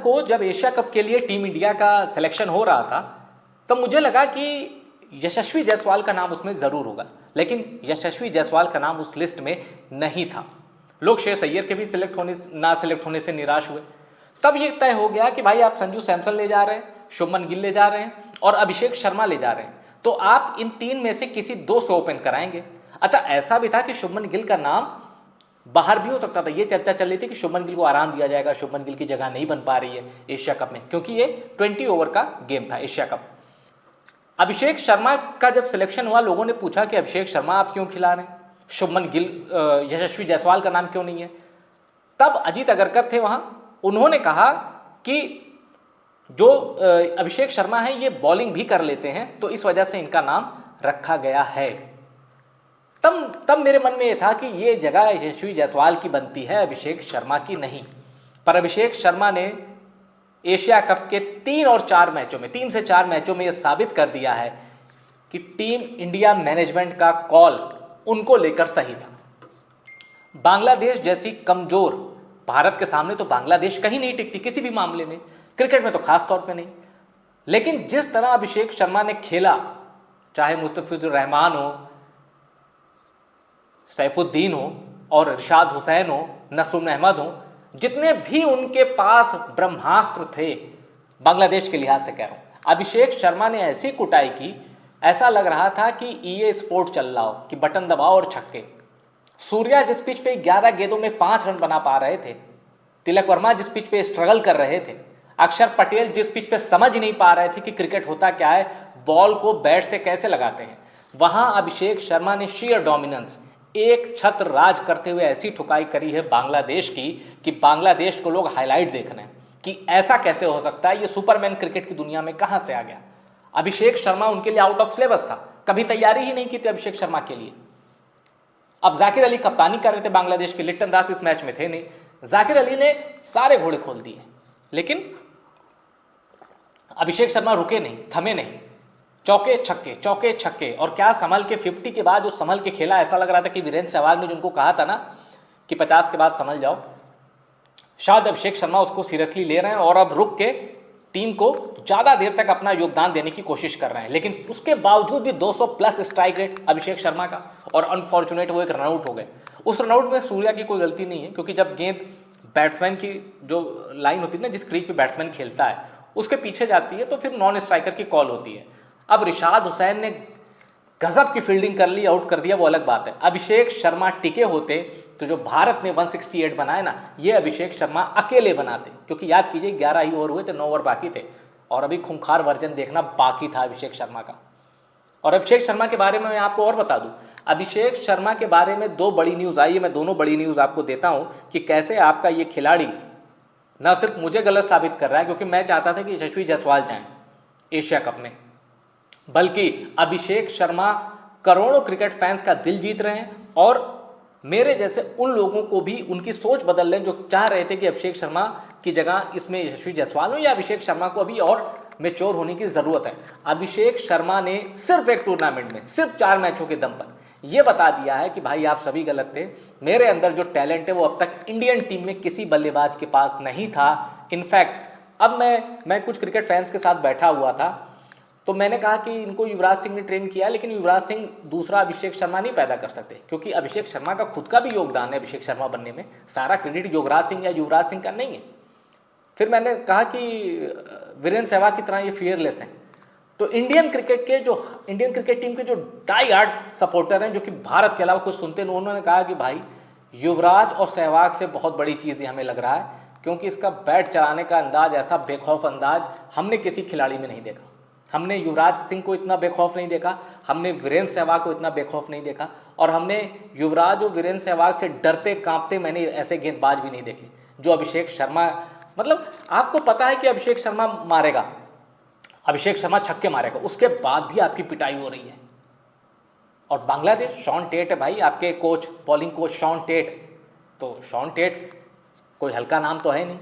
को जब Asia cup के लिए टीम इंडिया का सिलेक्शन हो रहा था तब मुझे लगा कि यशस्वी जायसवाल का नाम उसमें ज़रूर होगा, लेकिन यशस्वी जायसवाल का नाम उस लिस्ट में नहीं था। लोग श्रेयस अय्यर के भी ना सिलेक्ट होने से निराश हुए। तब ये तय हो गया कि भाई आप संजू सैमसन ले जा रहे हैं, शुभमन गिल ले जा रहे हैं और अभिषेक शर्मा ले जा रहे हैं, तो आप इन तीन में से किसी दो से ओपन कराएंगे। अच्छा, ऐसा भी था कि शुभमन गिल का नाम बाहर भी हो सकता था। ये चर्चा चल रही थी कि शुभमन गिल को आराम दिया जाएगा, शुभमन गिल की जगह नहीं बन पा रही है एशिया कप में, क्योंकि ये 20 ओवर का गेम था एशिया कप। अभिषेक शर्मा का जब सिलेक्शन हुआ, लोगों ने पूछा कि अभिषेक शर्मा आप क्यों खिला रहे हैं, शुभमन गिल यशस्वी जायसवाल का नाम क्यों नहीं है। तब अजीत अगरकर थे वहां, उन्होंने कहा कि जो अभिषेक शर्मा है ये बॉलिंग भी कर लेते हैं, तो इस वजह से इनका नाम रखा गया है। तब मेरे मन में ये था कि ये जगह यशस्वी जायसवाल की बनती है, अभिषेक शर्मा की नहीं। पर अभिषेक शर्मा ने एशिया कप के 3 से 4 मैचों में यह साबित कर दिया है कि टीम इंडिया मैनेजमेंट का कॉल उनको लेकर सही था। बांग्लादेश जैसी कमजोर भारत के सामने तो बांग्लादेश कहीं नहीं टिकती किसी भी मामले में, क्रिकेट में तो खास तौर पे नहीं। लेकिन जिस तरह अभिषेक शर्मा ने खेला, चाहे मुस्तफिजुर रहमान हो, सैफुद्दीन हो और इरशाद हुसैन हो, नसीम अहमद हो, जितने भी उनके पास ब्रह्मास्त्र थे, बांग्लादेश के लिहाज से कह रहा हूं, अभिषेक शर्मा ने ऐसी कुटाई की, ऐसा लग रहा था कि ईए स्पोर्ट चल रहा हो, कि बटन दबाओ और छक्के। सूर्या जिस पिच पे 11 गेंदों में 5 रन बना पा रहे थे, तिलक वर्मा जिस पिच पे स्ट्रगल कर रहे थे, अक्षर पटेल जिस पिच पे समझ नहीं पा रहे थे कि क्रिकेट होता क्या है, बॉल को बैट से कैसे लगाते हैं, वहां अभिषेक शर्मा ने शेयर डोमिनेंस, एक छत्र राज करते हुए ऐसी ठुकाई करी है बांग्लादेश की कि बांग्लादेश को लोग हाईलाइट देख रहे हैं कि ऐसा कैसे हो सकता है, ये सुपरमैन क्रिकेट की दुनिया में कहां से आ गया। अभिषेक शर्मा उनके लिए आउट ऑफ सिलेबस था, कभी तैयारी ही नहीं की थी अभिषेक शर्मा के लिए। अब जाकिर अली कप्तानी कर रहे थे बांग्लादेश के, लिट्टन दास इस मैच में थे नहीं, जाकिर अली ने सारे घोड़े खोल दिए, लेकिन अभिषेक शर्मा रुके नहीं, थमे नहीं, चौके छक्के। और क्या संभल के 50 के बाद जो संभल के खेला, ऐसा लग रहा था कि वीरेंद्र सहवाग ने जिनको कहा था ना कि 50 के बाद संभल जाओ, शायद अभिषेक शर्मा उसको सीरियसली ले रहे हैं और अब रुक के टीम को ज़्यादा देर तक अपना योगदान देने की कोशिश कर रहे हैं। लेकिन उसके बावजूद भी 200 plus strike rate Abhishek Sharma का, और अनफॉर्चुनेट वो एक रनआउट हो गए। उस रनआउट में सूर्या की कोई गलती नहीं है, क्योंकि जब गेंद बैट्समैन की जो लाइन होती है ना, जिस क्रीज पे बैट्समैन खेलता है, उसके पीछे जाती है तो फिर नॉन स्ट्राइकर की कॉल होती है। अब इरशाद हुसैन ने गजब की फील्डिंग कर ली, आउट कर दिया, वो अलग बात है। अभिषेक शर्मा टिके होते तो जो भारत ने 168 बनाए ना, ये अभिषेक शर्मा अकेले बनाते, क्योंकि याद कीजिए 11 ही ओवर हुए थे, 9 ओवर बाकी थे और अभी खूंखार वर्जन देखना बाकी था अभिषेक शर्मा का। और अभिषेक शर्मा के बारे में मैं आपको और बता दूं, अभिषेक शर्मा के बारे में 2 बड़ी न्यूज़ आई है, मैं दोनों बड़ी न्यूज़ आपको देता हूं कि कैसे आपका ये खिलाड़ी ना सिर्फ मुझे गलत साबित कर रहा है, क्योंकि मैं चाहता था कि यशस्वी जायसवाल जाएं एशिया कप में, बल्कि अभिषेक शर्मा करोड़ों क्रिकेट फैंस का दिल जीत रहे हैं और मेरे जैसे उन लोगों को भी उनकी सोच बदल रहे हैं जो चाह रहे थे कि अभिषेक शर्मा की जगह इसमें यशस्वी जायसवाल हो, या अभिषेक शर्मा को अभी और मैच्योर होने की ज़रूरत है। अभिषेक शर्मा ने सिर्फ एक टूर्नामेंट में, सिर्फ 4 मैचों के दम पर यह बता दिया है कि भाई आप सभी गलत थे, मेरे अंदर जो टैलेंट है वो अब तक इंडियन टीम में किसी बल्लेबाज के पास नहीं था। इनफैक्ट अब मैं कुछ क्रिकेट फैंस के साथ बैठा हुआ था, तो मैंने कहा कि इनको युवराज सिंह ने ट्रेन किया, लेकिन युवराज सिंह दूसरा अभिषेक शर्मा नहीं पैदा कर सकते, क्योंकि अभिषेक शर्मा का खुद का भी योगदान है अभिषेक शर्मा बनने में, सारा क्रेडिट योगराज सिंह या युवराज सिंह का नहीं है। फिर मैंने कहा कि वीरेंद्र सहवाग की तरह ये फियरलेस हैं, तो इंडियन क्रिकेट टीम के जो डाई हार्ड सपोर्टर हैं, जो कि भारत के अलावा कुछ सुनते नहीं, उन्होंने कहा कि भाई युवराज और सहवाग से बहुत बड़ी चीज़ ये हमें लग रहा है, क्योंकि इसका बैट चलाने का अंदाज, ऐसा बेखौफ अंदाज हमने किसी खिलाड़ी में नहीं देखा। हमने युवराज सिंह को इतना बेखौफ नहीं देखा, हमने वीरेंद्र सहवाग को इतना बेखौफ नहीं देखा, और हमने युवराज और वीरेंद्र सहवाग से डरते कांपते मैंने ऐसे गेंदबाज भी नहीं देखे जो अभिषेक शर्मा। मतलब आपको पता है कि अभिषेक शर्मा मारेगा, अभिषेक शर्मा छक्के मारेगा, उसके बाद भी आपकी पिटाई हो रही है। और बांग्लादेश, शॉन टेट है भाई आपके coach, bowling coach Shaun Tait, तो शॉन टेट कोई हल्का नाम तो है नहीं,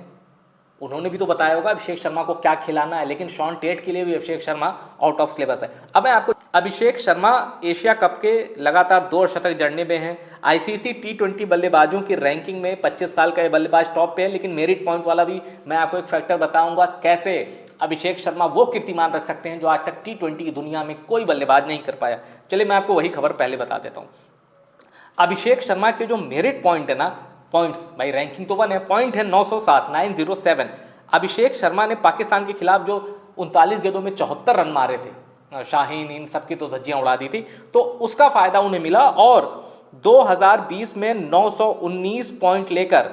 उन्होंने भी तो बताया होगा अभिषेक शर्मा को क्या खिलाना है, लेकिन शॉन टेट के लिए भी अभिषेक शर्मा आउट ऑफ सिलेबस है। अब मैं आपको, अभिषेक शर्मा एशिया कप के लगातार 2 शतक जड़ने में हैं। आईसीसी T20 बल्लेबाजों की रैंकिंग में 25 साल का ये बल्लेबाज टॉप पे है, लेकिन मेरिट पॉइंट वाला भी मैं आपको एक फैक्टर बताऊंगा कैसे अभिषेक शर्मा वो कीर्तिमान रख सकते हैं जो आज तक T20 की दुनिया में कोई बल्लेबाज नहीं कर पाया। चलिए मैं आपको वही खबर पहले बता देता हूँ। अभिषेक शर्मा के जो मेरिट पॉइंट है ना, पॉइंट्स भाई रैंकिंग तो 1 है, पॉइंट है 907, 907। अभिषेक शर्मा ने पाकिस्तान के खिलाफ जो 39 गेंदों में 74 रन मारे थे, शाहीन इन सबकी तो धज्जियां उड़ा दी थी, तो उसका फायदा उन्हें मिला। और 2020 में 919 पॉइंट लेकर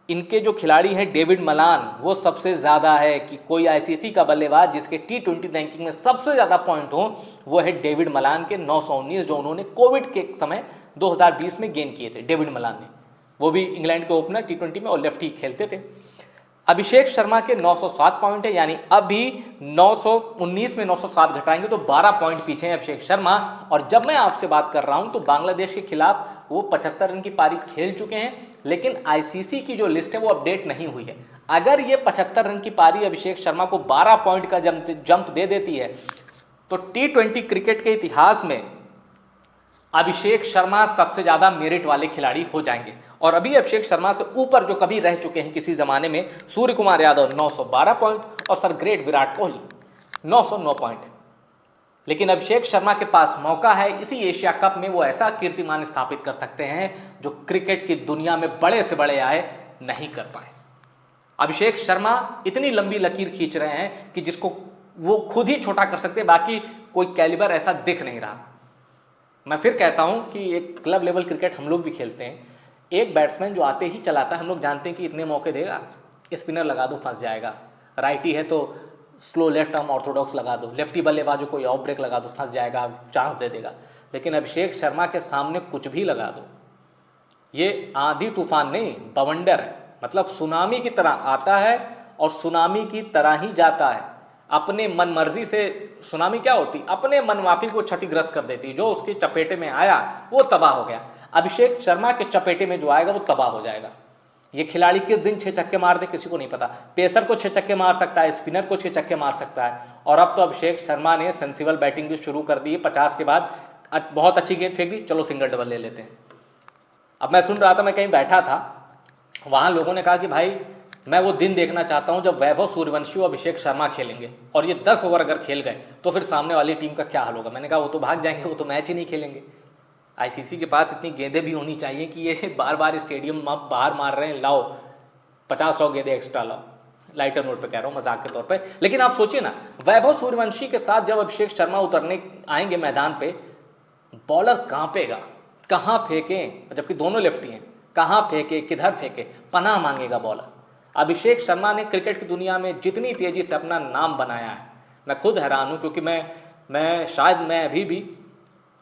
इनके जो खिलाड़ी हैं डेविड मलान, वो सबसे ज़्यादा है कि कोई आईसीसी का बल्लेबाज जिसके T20 रैंकिंग में सबसे ज़्यादा पॉइंट हो, वो है डेविड मलान के 919, जो उन्होंने कोविड के समय 2020 में गेन किए थे डेविड मलान ने। वो भी इंग्लैंड के ओपनर T20 में और लेफ्टी खेलते थे। अभिषेक शर्मा के 907 पॉइंट है, यानी अभी 919 में 907 घटाएंगे तो 12 पॉइंट पीछे हैं अभिषेक शर्मा। और जब मैं आपसे बात कर रहा हूं तो बांग्लादेश के खिलाफ वो 75 रन की पारी खेल चुके हैं, लेकिन आईसीसी की जो लिस्ट है वो अपडेट नहीं हुई है। अगर ये 75 रन की पारी अभिषेक शर्मा को 12 पॉइंट का जंप दे देती है तो T20 क्रिकेट के इतिहास में अभिषेक शर्मा सबसे ज्यादा मेरिट वाले खिलाड़ी हो जाएंगे। और अभी अभिषेक शर्मा से ऊपर जो कभी रह चुके हैं किसी जमाने में, सूर्य कुमार यादव 912 पॉइंट और sir great Virat Kohli 909 point. लेकिन अभिषेक शर्मा के पास मौका है इसी एशिया कप में वो ऐसा कीर्तिमान स्थापित कर सकते हैं जो क्रिकेट की दुनिया में बड़े से बड़े आए नहीं कर पाए। अभिषेक शर्मा इतनी लंबी लकीर खींच रहे हैं कि जिसको वो खुद ही छोटा कर सकते हैं, बाकी कोई कैलिबर ऐसा दिख नहीं रहा। मैं फिर कहता हूं कि एक क्लब लेवल क्रिकेट हम लोग भी खेलते हैं, एक बैट्समैन जो आते ही चलाता है, हम लोग जानते हैं कि इतने मौके देगा, स्पिनर लगा दो फंस जाएगा, राइटी है तो स्लो लेफ्ट आर्म ऑर्थोडॉक्स लगा दो, लेफ्टी बल्लेबाज को कोई ऑफ ब्रेक लगा दो फंस जाएगा, चांस दे देगा। लेकिन अभिषेक शर्मा के सामने कुछ भी लगा दो, ये आंधी तूफान नहीं बवंडर है, मतलब सुनामी की तरह आता है और सुनामी की तरह ही जाता है। अपने मन मर्जी से सुनामी क्या होती, अपने मनमाफी को क्षतिग्रस्त कर देती। जो उसके चपेटे में आया वो तबाह हो गया। अभिषेक शर्मा के चपेटे में जो आएगा वो तबाह हो जाएगा। ये खिलाड़ी किस दिन 6 छक्के मार दे किसी को नहीं पता। पेसर को 6 छक्के मार सकता है, स्पिनर को 6 छक्के मार सकता है। और अब तो अभिषेक शर्मा ने सेंसिबल बैटिंग भी शुरू कर दी। 50 के बाद बहुत अच्छी गेंद फेंक दी, चलो सिंगल डबल ले लेते हैं। अब मैं सुन रहा था, मैं कहीं बैठा था, वहां लोगों ने कहा कि भाई मैं वो दिन देखना चाहता हूं जब वैभव सूर्यवंशी और अभिषेक शर्मा खेलेंगे और ये 10 ओवर अगर खेल गए तो फिर सामने वाली टीम का क्या हाल होगा। मैंने कहा वो तो भाग जाएंगे, वो तो मैच ही नहीं खेलेंगे। आईसीसी के पास इतनी गेंदें भी होनी चाहिए कि ये बार बार स्टेडियम बाहर मार रहे हैं, लाओ 50-100 गेंदें एक्स्ट्रा लाओ। लाइटर नोट पे कह रहा हूँ, मजाक के तौर पे। लेकिन आप सोचिए ना, वैभव सूर्यवंशी के साथ जब अभिषेक शर्मा उतरने आएंगे मैदान पे, बॉलर कांपेगा, कहाँ फेंकें, जबकि दोनों लेफ्टी हैं, कहाँ फेंके, किधर फेंके, पनाह मांगेगा बॉलर। अभिषेक शर्मा ने क्रिकेट की दुनिया में जितनी तेजी से अपना नाम बनाया है, मैं खुद हैरान हूँ। क्योंकि मैं शायद मैं अभी भी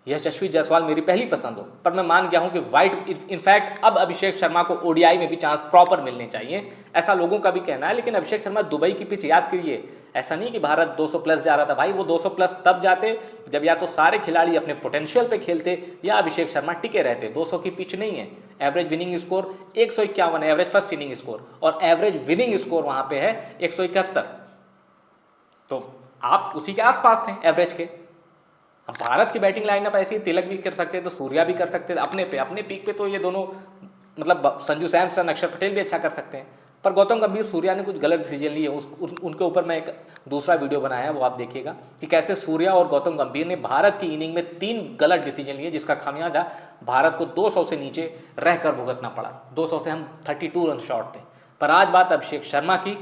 यशस्वी जायसवाल मेरी पहली पसंद हो, पर मैं मान गया हूं कि वाइट, इनफैक्ट अब अभिषेक शर्मा को ओडीआई में भी चांस प्रॉपर मिलने चाहिए, ऐसा लोगों का भी कहना है। लेकिन अभिषेक शर्मा दुबई की पिच याद करिए, ऐसा नहीं कि भारत 200 प्लस जा रहा था भाई, वो 200 प्लस तब जाते जब या तो सारे खिलाड़ी अपने पोटेंशियल पे खेलते या अभिषेक शर्मा टिके रहते। 200 की पिच नहीं है। एवरेज विनिंग स्कोर 151 है, एवरेज फर्स्ट इनिंग स्कोर, और एवरेज विनिंग स्कोर वहां पे है 171। तो आप उसी के आसपास थे एवरेज के। अब भारत की बैटिंग लाइनअप ऐसी, तिलक भी कर सकते थे, तो सूर्या भी कर सकते थे अपने पीक पे, तो ये दोनों मतलब संजू सैमसन, अक्षर पटेल भी अच्छा कर सकते हैं। पर गौतम गंभीर, सूर्या ने कुछ गलत डिसीजन लिए, उनके ऊपर मैं एक दूसरा वीडियो बनाया है, वो आप देखिएगा कि कैसे सूर्या और गौतम गंभीर ने भारत की इनिंग में 3 गलत डिसीजन लिए, जिसका खामियाजा भारत को 200 से नीचे रहकर भुगतना पड़ा। 200 से हम 32 रन शॉर्ट थे। पर आज बात अभिषेक शर्मा की,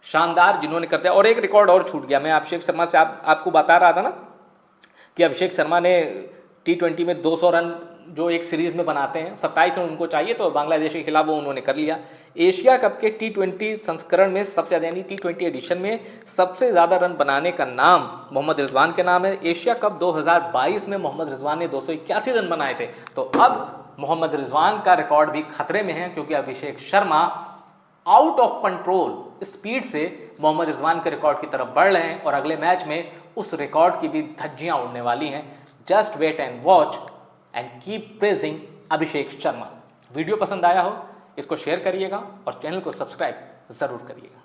शानदार जिन्होंने कर दिया। और एक रिकॉर्ड और छूट गया, मैं अभिषेक शर्मा से आपको बता रहा था ना कि अभिषेक शर्मा ने T20 में 200 रन जो एक सीरीज में बनाते हैं, 27 रन उनको चाहिए, तो बांग्लादेश के खिलाफ वो उन्होंने कर लिया। एशिया कप के T20 संस्करण में सबसे ज़्यादा, यानी T20 एडिशन में सबसे ज़्यादा रन बनाने का नाम मोहम्मद रिजवान के नाम है। एशिया कप 2022 में मोहम्मद रिजवान ने 281 रन बनाए थे। तो अब मोहम्मद रिजवान का रिकॉर्ड भी खतरे में है, क्योंकि Abhishek Sharma out of control speed से मोहम्मद रिजवान के रिकॉर्ड की तरफ बढ़ रहे हैं और अगले मैच में उस रिकॉर्ड की भी धज्जियां उड़ने वाली हैं। Just wait and watch and keep praising Abhishek Sharma. Video पसंद आया हो इसको शेयर करिएगा और चैनल को सब्सक्राइब ज़रूर करिएगा।